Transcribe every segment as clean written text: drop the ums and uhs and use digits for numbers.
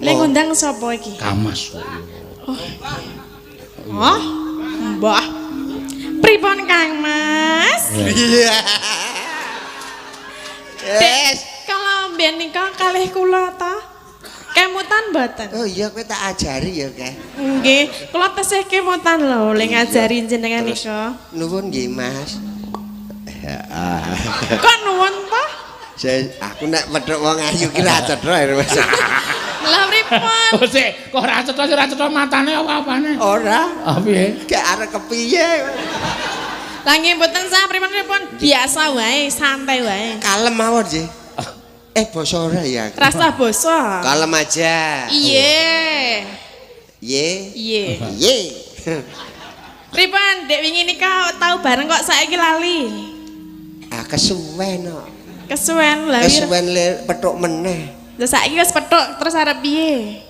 Lek ngundang sapa iki? Kamas. Oh. Mbah. Pripun Kang Mas? Iya. Yes. Kalau mbiyen nika kalih kula ta? Kemutan mboten? Oh iya kowe tak ajari ya, Kak. Nggih, kula tesih kemutan lho, le ngajari jenengan nika. Nuwun nggih, Mas. Kok nuwun ta? Aku nek wedhok wong ayu ki ra cetha, Mas. Lah pripun? Oh sik, kok ora cetha matane apa-apane? Ora. Ah piye? Gak arek kepiye. Lah nggih mboten sah pripun-pripun, biasa wae, santai wae. Kalem mawon, Ji. Basa ora ya. Rasa basa. Kalem aja. Iye. Ye. Iye. Ye. Pripun Dek wingi nika tau bareng kok saiki lali. Kesuwen kok. Kesuwen lha. Kesuwen le petuk meneh. Lah saiki wis pethuk terus arep piye?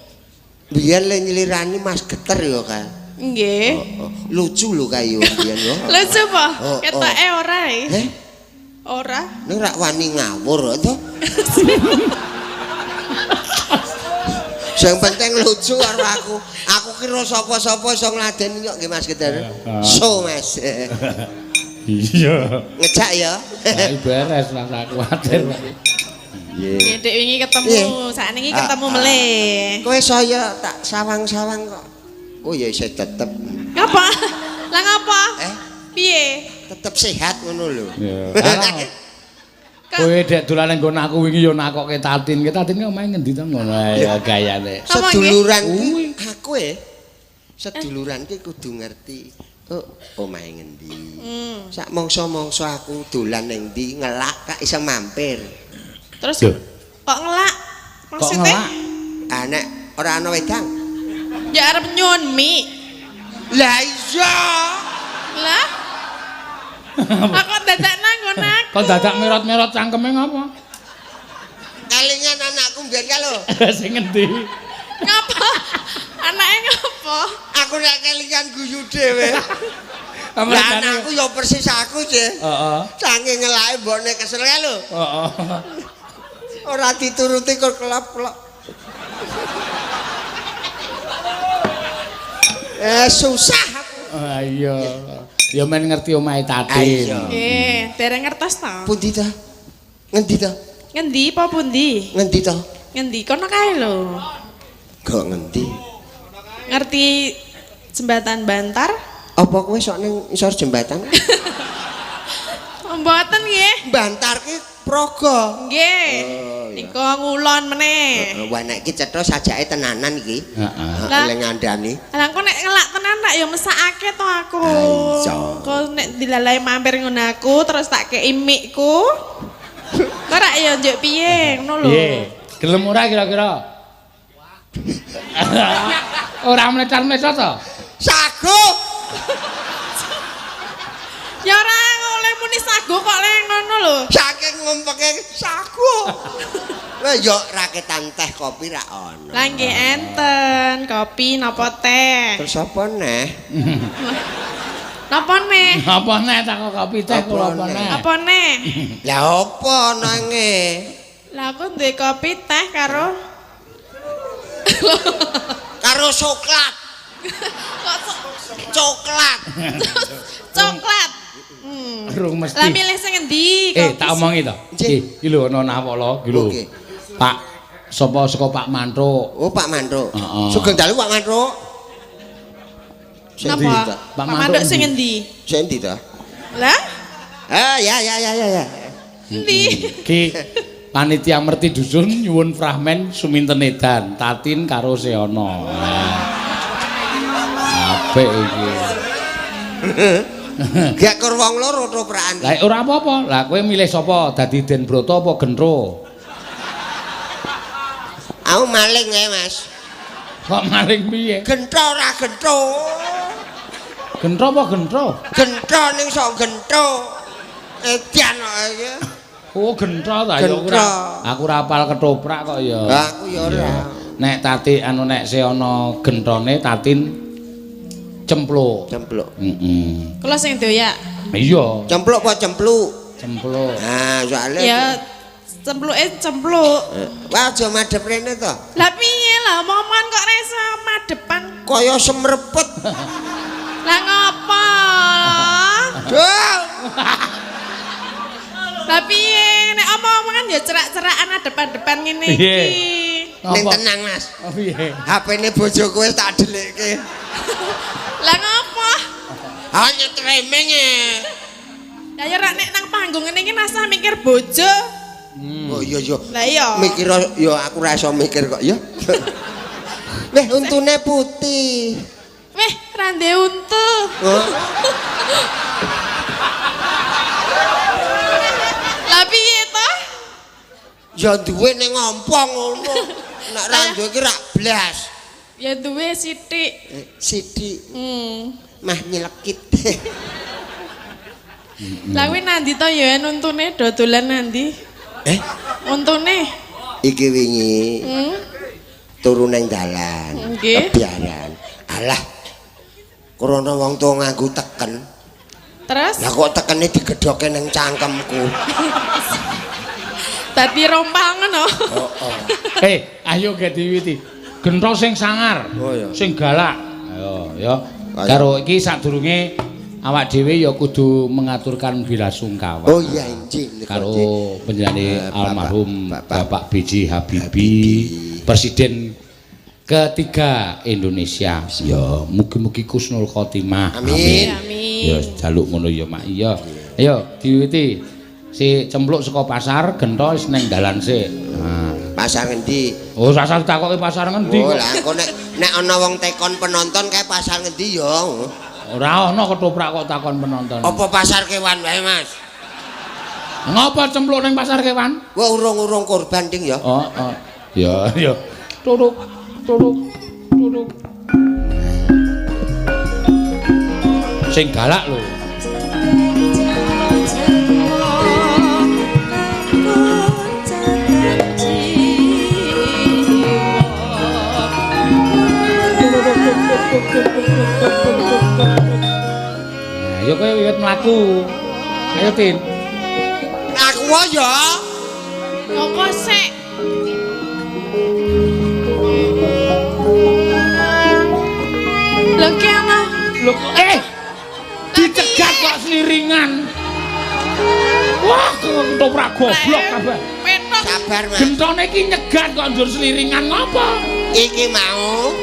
Biyen le nyelirani Mas Geter ya, Kak. Nggih. Lucu lho kayu biyen yo. Lucu apa? Ketoke ora e. Heh? Ora. Ning rak wani ngawur to. Sing penting lucu karo aku. Aku kira sapa-sapa iso ngladeni kok nggih Mas Geter. So Mas. Iya. Ngejak ya. Saiki beres lah sak kuwatir. Nggih, Dek wingi ketemu, sakniki ketemu meleh. Kowe saya tak sawang-sawang kok. Oh ya isih tetep. Ngapa? Lah ngapa? Piye? Tetep sehat ngono lho. Ya. Kowe dek dolan nggon aku wingi yo nakoke Tatin. Tatin ki omahe ngendi to ngono ya gayane. Seduluran ki aku seduluran ki kudu ngerti. Oh, omahe ngendi. Sak mangsa-mangsa aku dolan ning ndi ngelak kak iso mampir. Terus kok ngelak? Maksudnya? Nek ora ana wedang. Ya arep nyun mie. Lah iya. Lah? Aku dadak nang nggon aku. Kok dadak merot-merot cangkeme ngapa? Kelingan anakku mbiyen ka lho. Sing ngendi? Ngapa? Anake ngapa? Aku nek kelingan guyu dhewe. Lah anakku ya persis aku, Cih. Heeh. Saking ngelake mbokne kesel ka lho. Heeh. Ora dituruti kok kelap-kelop. Susah aku. Iya. Ya men ngerti omahe Tatin. Nggih, dereng ngertos ta? Pundi ta? Ngendi ta? Ngendi apa pundi? Ngendi ta? Ngendi kono kae lho. Kok ngendi? Ngerti jembatan Bantar? Apa kowe sok ning isor jembatan? Mboten nggih. Bantar ki Praga. Nggih. Nika ngulon meneh. Wah nek iki cetha sajake tenanan iki. Heeh. Eling ngandani. Lah kok nek ngelak tenan tak ya mesakake to aku. Kok nek dilalahi mampir ngono aku terus tak kei mikku. Kok rak ya njuk piye ngono lho. Piye? Gelem ora kira-kira? Ora mlecat-mlecat to? Sago. Ya ora oleh muni sago kok le ngono lho. Saking ngumpeke sago. Lah yo raketan teh kopi ra ono. Lah nggih enten, kopi napa teh? Terus apa neh? Napa neh? Apa neh tak kopi teh kula apa neh? Apa neh? Lah apa nange? Lah aku duwe kopi teh karo Karo coklat. kok Coklat. coklat. Rung mesti. Lah milih sing endi? Tak omongi to. Iki lho ana nawala iki lho. Pak sapa saka Pak Mantruk. Oh Pak Mantruk. Heeh. Sugeng dalu Pak Mantruk. Napa? Pak Mantruk sing endi? Sing endi ta? Lah? Ya. Endi? Ki panitia merti dusun nyuwun fragmen suminten edan Tatin karo Seana. Apik iki. Gak kur wong loro toprakan. Lah ora apa-apa. Lah kowe milih sapa? Dadi Den Broto apa Genro? Aku maling ya, Mas. Kok maling piye? Gentro ora gentro. Genro apa Genro? Gentro ning sok gentro. Edian kok iki. Oh Genro ta ya aku ora apal ketoprak kok ya. Lah aku ya ora. Nek Tati anu nek Seana gentrone Tatin cempluk. Cempluk. Heeh. Kula sing doyak. Iya. Cempluk apa cempluk? Cempluk. Nah, soalnya Ya cempluke cempluk. wah aja madhep rene to. Lah piye lah lah omongan kok ra iso madepan. Kaya semrepet. Lah ngapa? Duh. Lah piye nek omong-omongan ya cerak-cerakan depan-depan ngene iki. Ning tenang Mas. Oh piye? HP-ne bojoku wis tak delekke. Lah ngapa? Hanya tremeng e. Lah ya rak nek nang panggung ngene iki rasa mikir bojo. Oh iya iya. Lah iya. Mikir ya aku ra iso mikir kok ya. Weh untune putih. Weh, rande untu. Oh. Lah piye to? Ya duwe ning ompong ngono. Nek ra duwe iki rak blas. Ya duwe sithik. Sithik. Mah nyelekit. Lah kuwi nandi to ya untune do dolan nandi? Untune. Iki wingi turu ning dalan. Nggih. Kebiaran. Alah. Krana wong tuwa nganggo teken. Terus? Lah kok tekene digedhoke ning cangkemku. Dadi rompal ngono. Ayo ge diwiti. Gentho sing sangar. Oh iya. Sing galak. Ayo ya. Karo iki sadurunge awak dhewe ya kudu mengaturkan belasungkawa. Oh iya injih. Karo panjenengane almarhum Bapak B.J. Habibie, Presiden ketiga Indonesia. Ya, mugi-mugi kusnul khotimah. Amin. Amin. Ya jaluk ngono ya Mak. Iya. Ayo diwiwiti. Si cempluk saka pasar gentho wis ning dalan sik. Nah. Pasar ngendi? Oh, sasar takoke pasar ngendi Oh, kok. lah engko nek ana wong tekon penonton kae pasar ngendi ya? Ora ana ketoprak kok takon penonton. Apa pasar kewan wae, Mas? Ngapa cempluk ning pasar kewan? Wah, urung-urung korban ding ya. Oh. Ya. Turuk. Sing galak lho. Ayo kowe wiwit mlaku. Ayo Tin. Aku wae ya. Monggo sik. Lho ki ana. Lho dicegat kok sliringan. Wah, ketoprak goblok kabeh. Petok. Sabar, Mas. Gentone iki nyegat kok njur sliringan ngopo? Iki mau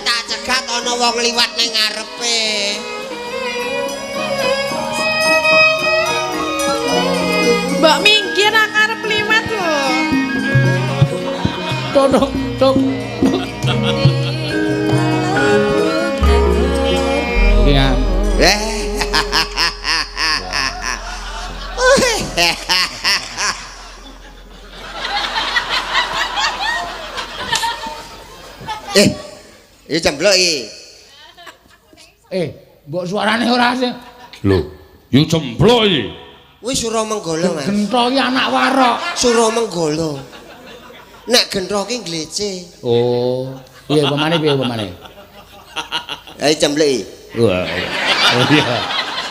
tak cegat ana wong liwat ning ngarepe. Mbak minggir nang arep liwat lho. Tuk. Iya. Iki cempluk iki. Mbok suarane ora sing. Lho, yo cempluk iki. Wis Suramenggala, Mas. Gentho iki anak warok. Suramenggala. Nek gentho ki glece. Oh, piye pemane? Ayo cempluk iki. Wah. Oh iya.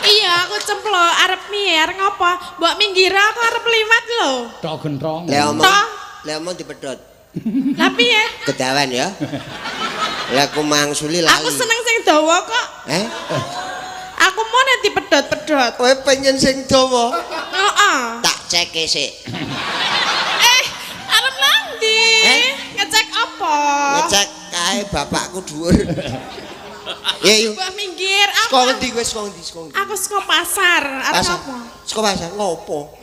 Iya, aku cemplok arep mier ngopo? Mbok minggir aku arep liwat lho. Tok gentho. Le omong dipedhot. Lah piye? Kedawan ya. Lah aku mangsuli lali. Aku seneng sing dawa kok. Aku mau nek dipedhot-pedhot. Kowe pengen sing dawa. Heeh. Tak cek sik. Arep nandi? Ngecek apa? Ngecek kae bapakku dhuwur. Ya yuk. Mbah minggir. Saka ngendi kowe saka ngendi? Aku saka pasar. Arep apa? Saka pasar ngopo?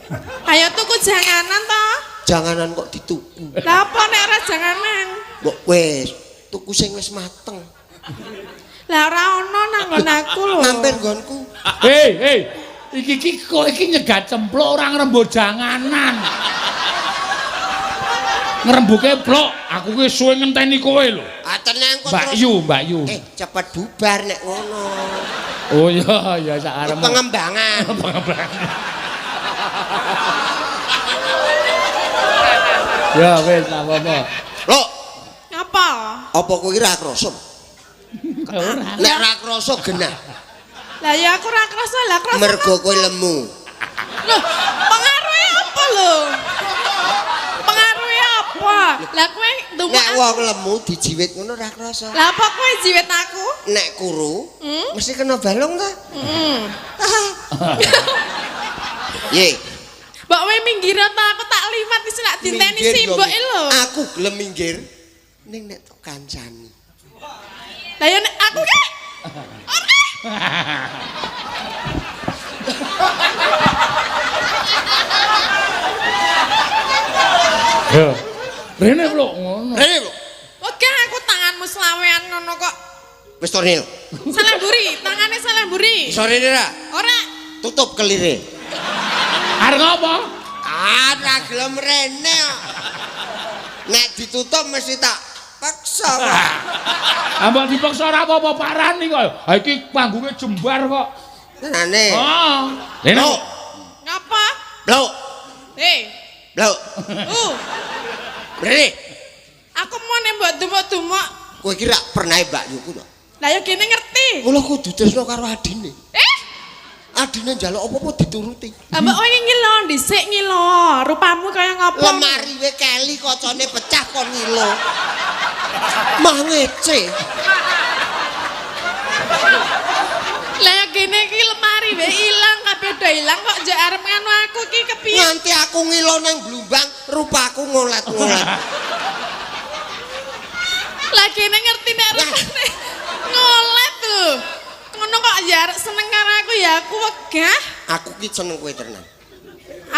Ayo tuku janganan to. Janganan kok dituku. Lah apa nek ora janganan? Mbok wis tuku sing wis mateng. Lah ora ono nang nggon aku lho. Mampir nggonku. Hei. Iki kok iki nyegat cempluk ora ngrembug janganan. Ngrembuke blok, aku ki suwe ngenteni kowe lho. Ah tenang kok Mbak Yu. Cepet bubar nek ngono. Oh iya sak arep. Pengembangan. Ya wis apa-apa. Lho, Apa? apa kowe ra krasa? Ora. Nek ra krasa genah. Lah ya aku ora krasa lah krasa. Mergo kowe lemu. Loh, pengaruhe apa lho? Pengaruhe apa? Lah kowe ndumuk Nek wong lemu dijiwit ngono ora krasa. Lah apa kowe jiwit aku? Nek kuru mesti kena balung ta? Ye. Mbok kowe minggir ta aku tak liwat wis nak diteni simbok lho. Aku gelem minggir ning nek tok kancani. Lah ya nek aku ki. Ora. Yo. Rene lho ngono. Rene lho. Oke aku tanganmu selawean ngono kok. Wis tornil. Salemburi, tangane salemburi. Iso rene ra? Ora. Tutup kelire. Arep ngopo? Ora gelem rene. Nek ditutup mesti tak paksa kok. Ambak dipaksa ora apa-apa parani kok. Ha iki panggunge jembar kok. Tenane. Oh. Rene. Ngapa? Blok. Blok. Rene. Aku mau nembok dumuk-dumuk. Kowe iki rak pernah Mbak Yuku to? Lah ya kene ngerti. Kula kudu tresno karo adine. Adine njaluk apa-apa dituruti. Lah mbok kowe ngilo dhisik ngilo. Rupamu kaya ngopo? Lemari we keli kocone pecah kon ngilo. Mah ngece. Lah ya kene iki lemari we ilang kabeh do ilang kok njek arep nganu aku iki kepiye? Nganti aku ngilo nang Blumbang rupaku ngolet-ngolet. Lah kene ngerti nek rupane ngolet lho. Ngono kok ya arek seneng karo aku ya aku wegah. Aku ki seneng kowe tenan.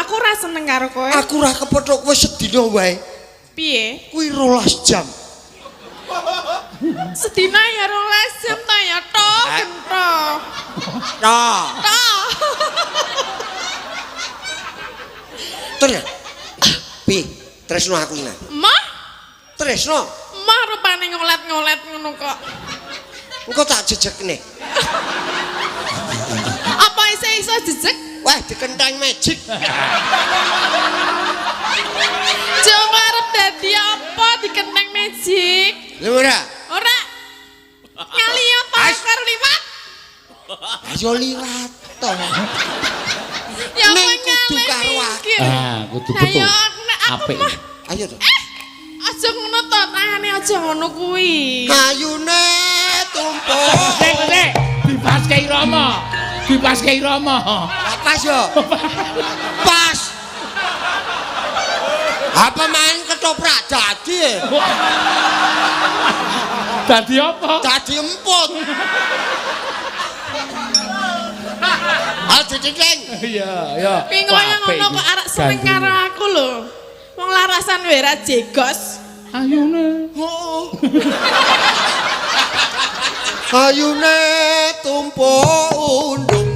Aku ora seneng karo kowe. Aku ora kepethuk kowe sedina wae. Piye? Kuwi 12 jam. Sedina ya 12 jam ta ya tok gento. Nah, Tok. tenan. Pi, tresno aku iki. Mah, Tresno. mah rupane ngolet-ngolet ngono kok. Engko tak jejekne. Apa iso jejeg? Wah, dikenteng magic. Jangan arep dadi apa dikenteng magic. Lha ora? Ora. Ngaliyo ta karo liwat. Ayo liwat to. Ya Ning kowe kudu ngale karo mikir. Kudu Lah betul. ya nek aku Apik. mah Ayo to. aja ngono to, tangane aja ngono kuwi. Ayune tumpuk. Sik, dipaske irama. Dipaske irama. Pas yo. Pas. Apa main ketoprak dadi? Dadi apa? Dadi emput. Aja diceng. Iya, iya. Kuwi ngono ngono kok arek seneng karo aku lho. Wong larasan wae ra jegos. Ayune. Ayune tumpuk undung.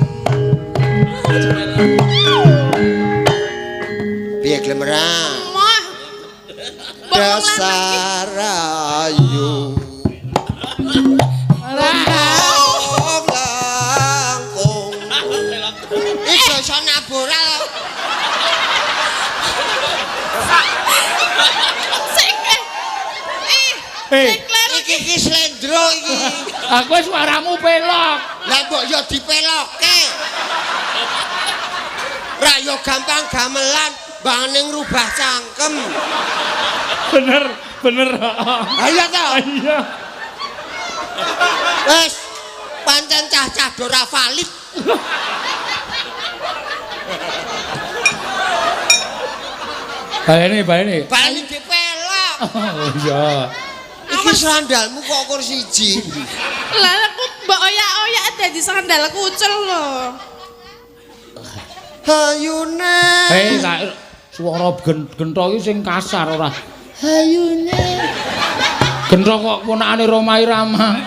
Piye glemeran? Mah. Dasar ayu. Langkung. Iso naboral. Iki slendro iki. Aku suaramu pelok. Lah mbok yo dipelokke. Ra yo gampang gamelan bangane ngrubah cangkem. Bener. Ayo to. Iya. Wes pancen cah-cah ora valid. Bae ini. Bali dipelok. Oh iya. Iki sandalmu kok kur siji. Lah aku mbok oyak-oyak dadi sandal kucel lho. Ayune. Hei, suara gento iki sing kasar ora. Ayune. Gento kok ponakane Roma Irama.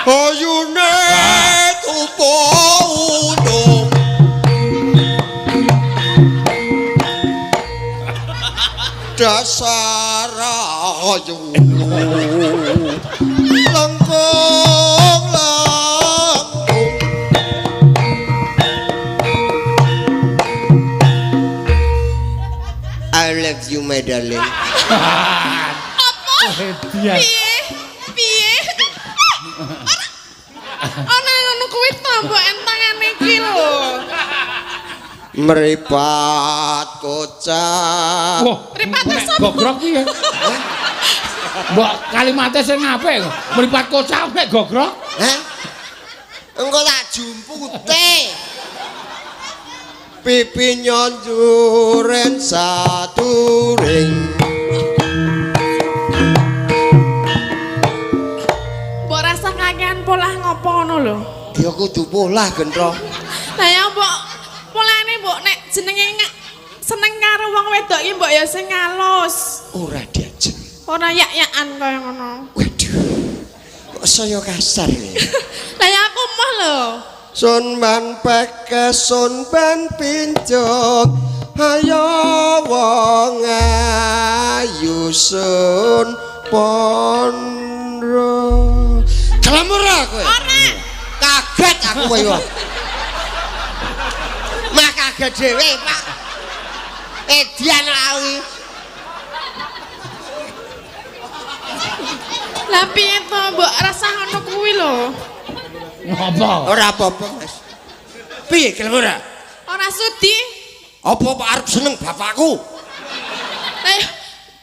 Ayune tumpuk undung. Dasar ayu. Lengkung. I love you my darling. Apa? Piye? Piye? Ana ngono kuwi to mbok entangane iki lho. mripat kocak. Wah, Mripat nek sapa? gogrok piye? Mbok kalimate sing apik kok. Mripat kocak nek gogrok. Hah? Engko tak jumpute. Pipi nyonjuren saturing. Mbok rasa kakean polah ngopo ngono lho. Ya kudu polah Gendro. Lah ya mbok polane mbok nek jenenge seneng karo wong wedok iki mbok ya sing ngalus. Ora diajen. Ora yak-yakan kaya ngono. Waduh. Kok saya kasar ya. Lah ya aku mah lho. Sun ban pekes sun ban pinjong ayo wong ayu sun pondro kelamur aku Ora. kaget aku kowe yo mah kaget dhewe Pak edian awi Lah piye to mbok rasa ngono kuwi lho. Ngopo? ora apa-apa Mas piye kelamur Ora sudi. apa Pak arep seneng bapakku Lah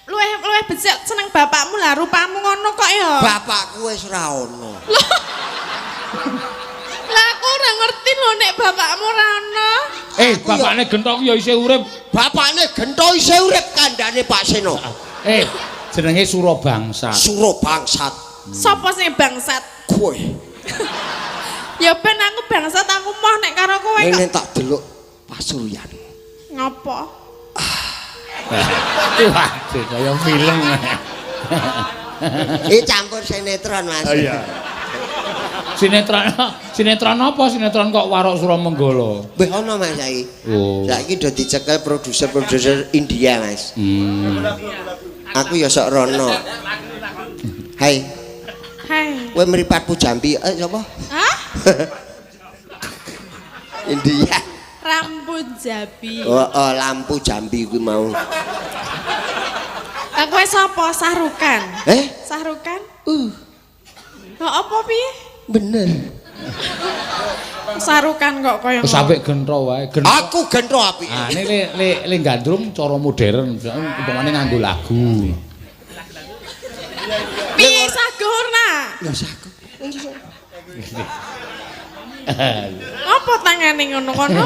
luweh becik seneng bapakmu lah rupamu ngono kok ya. bapakku wis ora ono Lah aku ora ngerti lho nek bapakmu ora ono. Bapakne Genthok ya isih urip. bapakne Gento isih urip kandhane Pak Seno Jenenge Surabangsa. Suro bangsat Sopo sing bangsat? kowe Ya ben aku bangsat aku moh nek karo kowe kok. nek tak delok pasuryan Ngopo? Waduh, kaya film. iki campur sinetron Mas Iya. Sinetron apa? Sinetron kok Warok Suramanggala. Mbah ono Mas saiki Oh. saiki do dicekel produser India Mas aku ya sok rono hai Hai. kowe mripatku Jambi sapa Hah? India Rambut Jabi. oh lampu Jambi kuwi mau Lah kowe sapa? Sahrukan. Sahrukan? Lah apa piye? bener Sahrukan kok kaya Wis apik Genthok wae. aku Gento apik Ah, ini le gandrung cara modern, umpamane nganggo lagu. piye sagurna? ya saku Apa tangane ngono-ngono?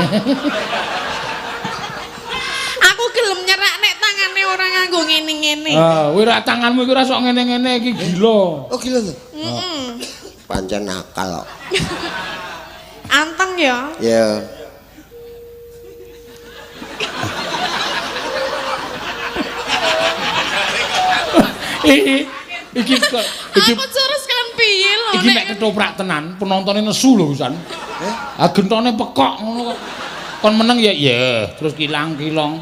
Aku gelem nyerak nek tangane ora nganggo ngene-ngene. Kowe ra tanganmu iki ora sok ngene-ngene iki gila. oh gila lho Heeh. pancen nakal kok Anteng ya. ya Iki Aku terus kan piye lho iki nek ketoprak tenan, penontonnya nesu lho pisan. Gentone pekok ngono kok. Kon meneng ya, terus kilang-kilong.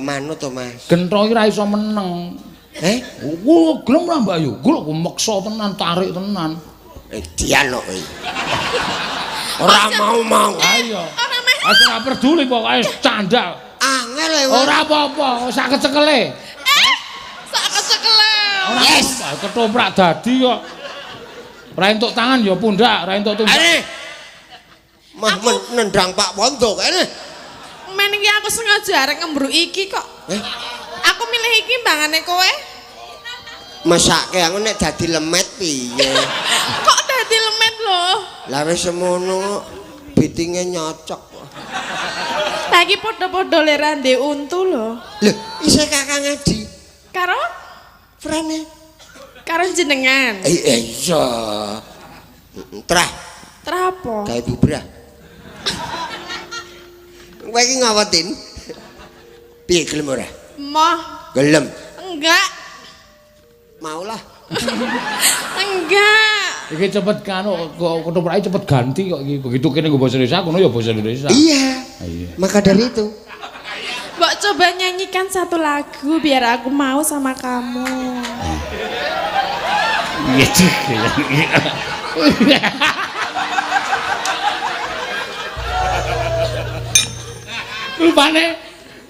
manut to Mas Genthok iki ra iso meneng. Ku gelem ra Mbak Ayu? Ku meksa tenan, tarik tenan. Dian kok kowe ora mau Ayo. Wis ora peduli pokoke candal. angel e Ora apa-apa, sak kecekele. sak kecekele. Yes. Ketoprak dadi kok. Ora entuk tangan ya pundak, ora entuk tumbak. Mah nendang Pak Wondo kene. Men iki aku sengaja arek ngembruk iki kok. Aku milih iki mbangane kowe. Mesake aku nek dadi lemet piye? Kok dadi lemet lho? Lah wis semono bitinge nyocok. Lah iki padha-padha le rande untu lho. Lho, isih Kakang Adi. Karo Frene. karo jenengan. Iya. Trah, Trapo? gawe bubrah. Kowe iki ngawetin. Piye gelem ora? Moh. Gelem. Enggak. Maulah. Enggak. Iki cepet kanu kok ketoprake cepet ganti kok iki. Begitu kene nggo basa Indonesia, kono ya basa Indonesia. Iya. Iya. Maka dari itu. Mbok coba nyanyikan satu lagu biar aku mau sama kamu. Gitu.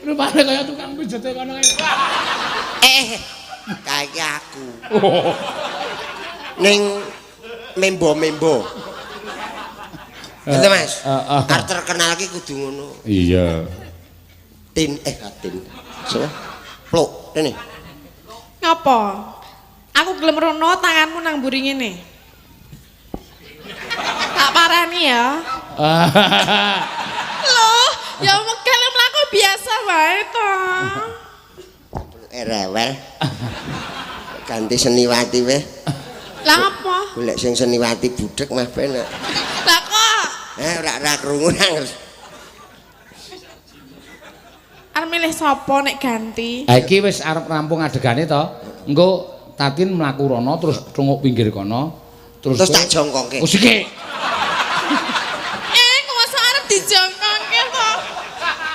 Rupane kaya tukang pijete kono kae. Kaya aku. Ning membo-membo. Itu Mas. Arep terkenal ki kudu ngono. Iya. Atin. So, pluk rene. Ngapa? Aku gelem rono tanganmu nang mburi ngene. Tak parani ya. Loh, ya mekel mlaku biasa wae to. Rewel. Ganti Seniwati weh. Lah apa? Golek sing Seniwati budhek mah penak. Lah kok? Ora krungu nang. Arep milih sapa nek ganti? Ha iki wis arep rampung adegane to. Engko Tatin mlaku rono terus runguk pinggir kono. Terus Tak jongkongke. Wis iki. Kok masa arep dijongkongke to?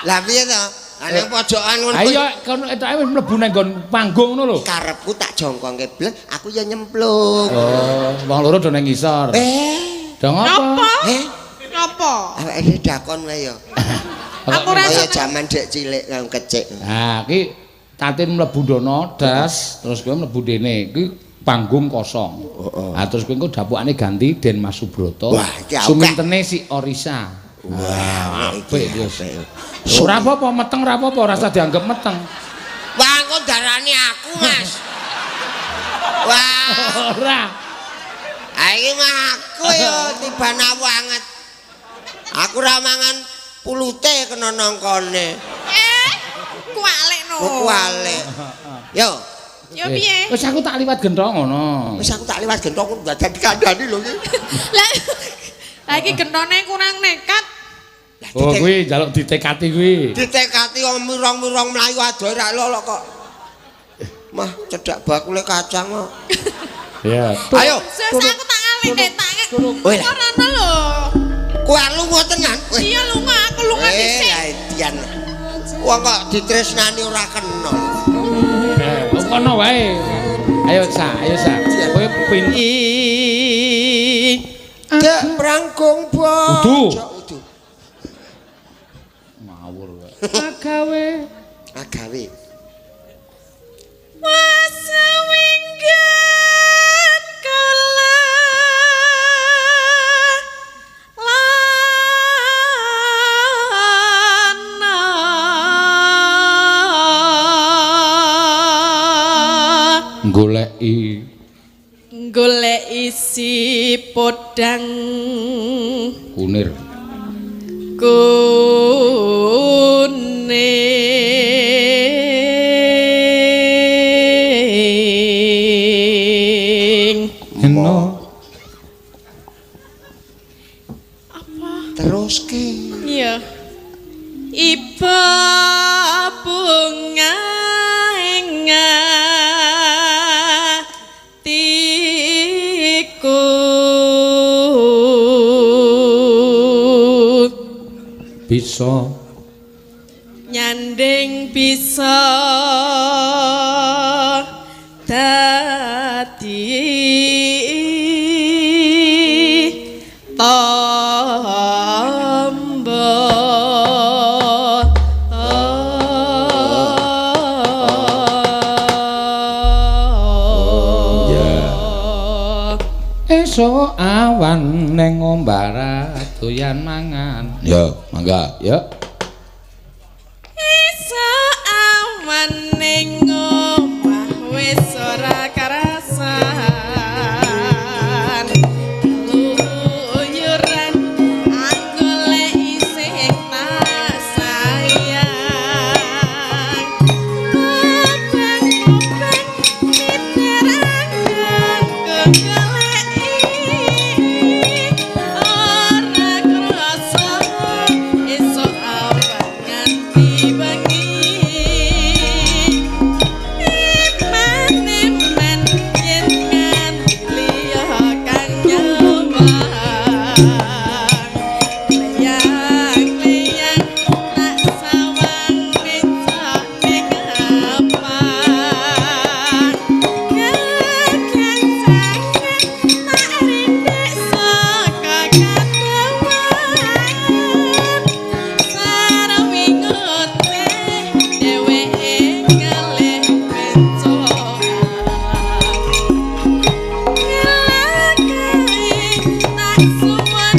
Lah piye to? Ana pojokan ngono. Ayo kono etoke wis mlebu nang nggon panggung ngono lho. Karepku tak jongkongke blek, aku ya nyemplung. Oh, wong loro do nang ngisor. Dong apa? Ngapa? Awake dakon wae ya. Aku ora Kaya jaman dek cilik kang kecik. Nah, iki Tatin mlebu dono das, terus kowe mlebu dene. Iki panggung kosong. Nah, terus kowe engko dapukane ganti Den Mas Subroto. Wah, iki akeh. Sumintene si Orisa. Wah, apik wis. Ora apa-apa meteng ora apa-apa, ora usah dianggap meteng. Wah, kok darani aku, Mas. Wah. Ora. Iki mah aku ya tibana banget. Aku ra mangan pulute kena nangkone. Kualik no. Kualik. Yo. Yo piye? Wis aku tak liwat gentong ngono. Wis aku tak liwat gentong dadi kandhani lho iki. Lah iki gentone kurang nekat. Oh kuwi njaluk ditekati kuwi. Ditekati wong mirong-mirong mlayu adoh ra lolok kok. Mah cedak bakule kacang kok. Ya. Ayo. Sus aku tak ngalih tak. Woi. Ora ono lho. Kowe lunga tenan. Iya lunga, aku lunga dhisik. Dian. Wong kok ditresnani ora kena. Kono wae. Ayo sa. Kowe pin Dek prangkung bojo. Udu. Ngawur wae. Agawe. Wasewinggan kala goleki si podang Kunir. kuning Eno. Terus ki. iya iba bunga Bisa nyanding bisa dadi tamba esuk awan ning ombara doyan mangan. Ya, mangga, ya. Esuk awan ning omah wis ora karasan. Luyuran aku lek isih tak sayang. Abang-abang diterangkan kegaleki ora krasa esuk awan nganti bengi. Iman-iman yen nganti liya kang nyawang. Leyang-leyang tak sawang becak ning apang. Kakang sanget tak rindik saka kadawan. Sarawingote dheweke ngalih bencokan. Ngelakae tak suwun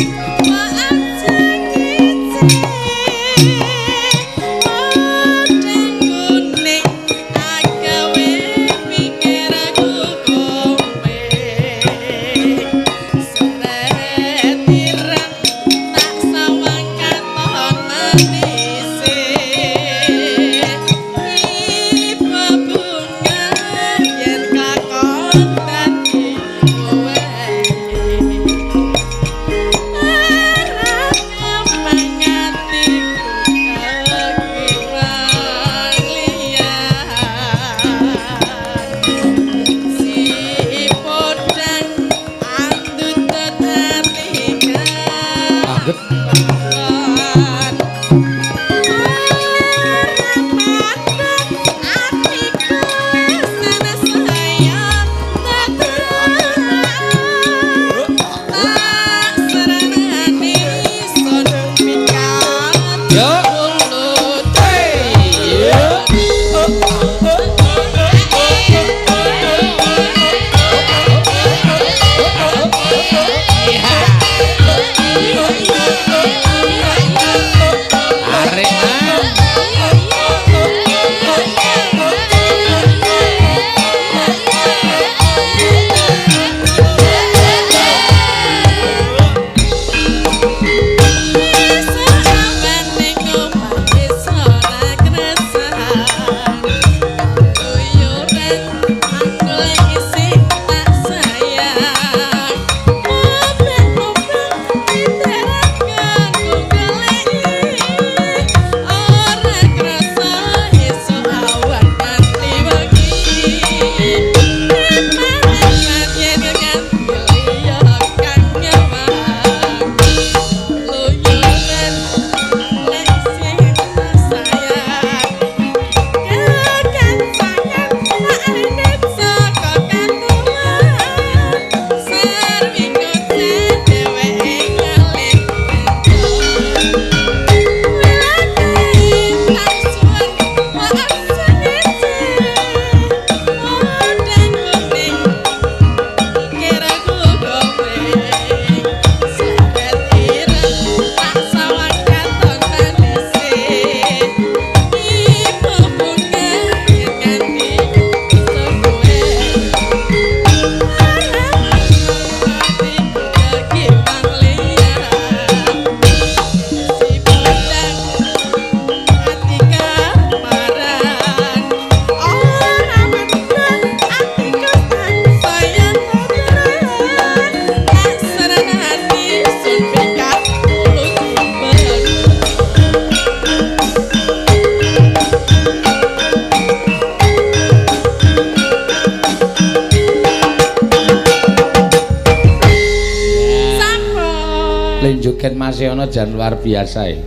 Len joget masih ana jan luar biasa ya.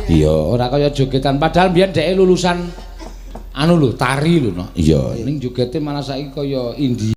Iya, ora kaya jogetan padahal mbiyen dhek lulusan anu lho, tari lho no. Iya, ning jogete malah saiki kaya India.